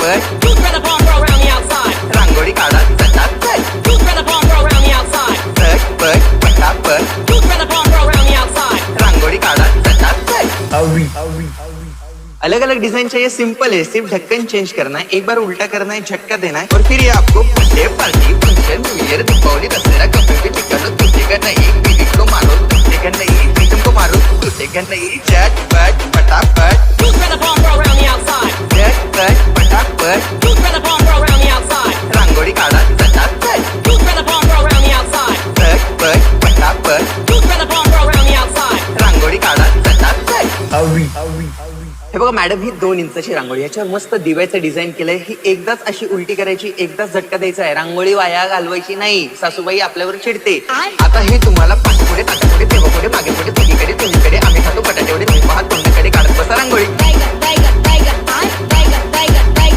चटापट Who's ready for a around the outside? रांगोळी काढा चटापट Who's ready for a around the outside? चटपट पटापट Who's ready for a around the outside? रांगोळी काढा चटापट अलग अलग design चाहिए, simple है, सिर्फ ढक्कन चेंज करना है, एक बार उल्टा करना है, झटका देना है और फिर ये आपको birthday party function new year Deepawali Dussehra कभी भी टिकालो टूटेगा नहीं, बीवी को मारो टूटेगा नहीं, बेगम को मारो टूटेगा नहीं, झटपट पटापट Who's ready for a around the outside? झटपट पटापट Who's ready for a around the outside? रांगोळी काढा चटापट Who's ready for a around the outside? झटपट पटापट Who's ready for a around the outside? रांगोळी काढा चटापट हे बघा मॅडम, ही 2 इंचाची रांगोळी, याच्यावर मस्त दिव्याचं डिझाईन केलंय. ही एकदाच अशी उलटी करायची, एकदाच झटका द्यायचा आहे, रांगोळी वाया घालवायची नाही. सासूबाई आपल्यावर चिडते. आता हे तुम्हाला पाठपुढे ताटापुढे तेव्हापुढे मागे पुढे सगळीकडे तुम्हीकडे आम्ही खातो बटाट्याकडे तुम्ही पाहत तोंडाकडे काढत बसा रांगोळी.